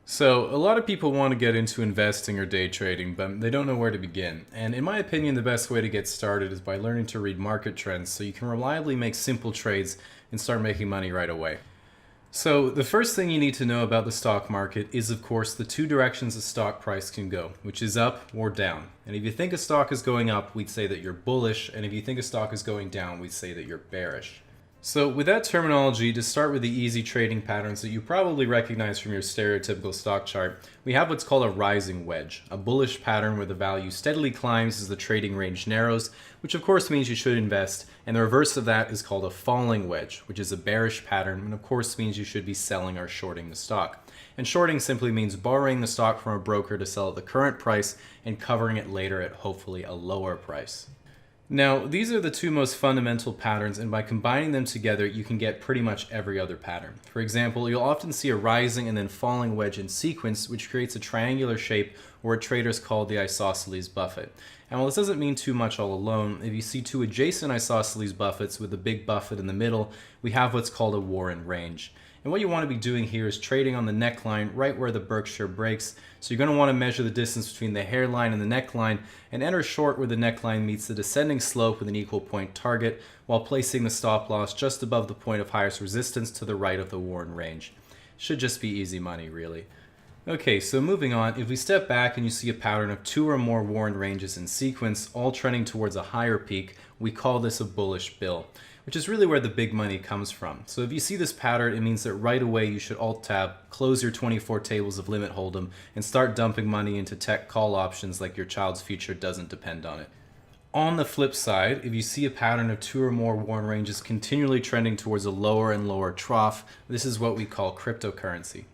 So, a lot of people want to get into investing or day trading, but they don't know where to begin. And in my opinion, the best way to get started is by learning to read market trends so you can reliably make simple trades and start making money right away. So, the first thing you need to know about the stock market is, of course, the two directions a stock price can go, which is up or down. And if you think a stock is going up, we'd say that you're bullish, and if you think a stock is going down, we'd say that you're bearish. So with that terminology, to start with the easy trading patterns that you probably recognize from your stereotypical stock chart, we have what's called a rising wedge, a bullish pattern where the value steadily climbs as the trading range narrows, which of course means you should invest, and the reverse of that is called a falling wedge, which is a bearish pattern, and of course means you should be selling or shorting the stock. And shorting simply means borrowing the stock from a broker to sell at the current price and covering it later at hopefully a lower price. Now, these are the two most fundamental patterns, and by combining them together, you can get pretty much every other pattern. For example, you'll often see a rising and then falling wedge in sequence, which creates a triangular shape, or what traders call the isosceles buffet. And while this doesn't mean too much all alone, if you see two adjacent isosceles buffets with a big buffet in the middle, we have what's called a Warren range. And what you want to be doing here is trading on the neckline right where the Berkshire breaks. So you're going to want to measure the distance between the hairline and the neckline and enter short where the neckline meets the descending slope with an equal point target while placing the stop loss just above the point of highest resistance to the right of the Warren range. Should just be easy money, really. Okay, so moving on, if we step back and you see a pattern of two or more Warren ranges in sequence, all trending towards a higher peak, we call this a bullish bill, which is really where the big money comes from. So if you see this pattern, it means that right away you should Alt-Tab, close your 24 tables of limit hold'em, and start dumping money into tech call options like your child's future doesn't depend on it. On the flip side, if you see a pattern of two or more Warren ranges continually trending towards a lower and lower trough, this is what we call cryptocurrency.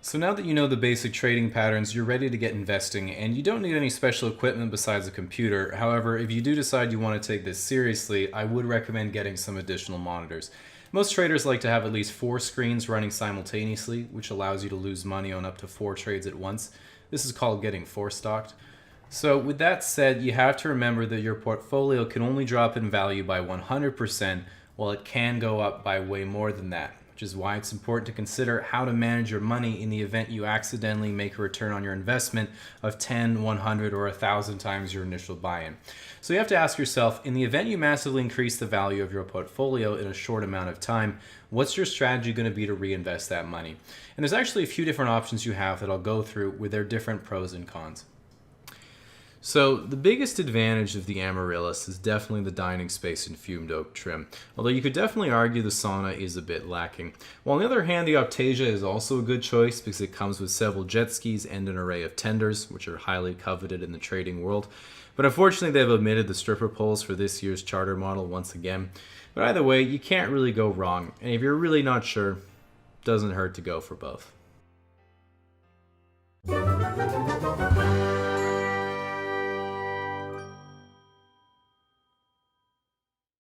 So now that you know the basic trading patterns, you're ready to get investing, and you don't need any special equipment besides a computer. However, if you do decide you want to take this seriously, I would recommend getting some additional monitors. Most traders like to have at least 4 screens running simultaneously, which allows you to lose money on up to 4 trades at once. This is called getting forestocked. So with that said, you have to remember that your portfolio can only drop in value by 100%, while it can go up by way more than that, which is why it's important to consider how to manage your money in the event you accidentally make a return on your investment of 10, 100, or 1,000 times your initial buy-in. So you have to ask yourself, in the event you massively increase the value of your portfolio in a short amount of time, what's your strategy going to be to reinvest that money? And there's actually a few different options you have that I'll go through with their different pros and cons. So the biggest advantage of the Amaryllis is definitely the dining space and fumed oak trim, although you could definitely argue the sauna is a bit lacking. While on the other hand, the Optasia is also a good choice because it comes with several jet skis and an array of tenders, which are highly coveted in the trading world. But unfortunately, they've omitted the stripper poles for this year's charter model once again. But either way, you can't really go wrong, and if you're really not sure, it doesn't hurt to go for both.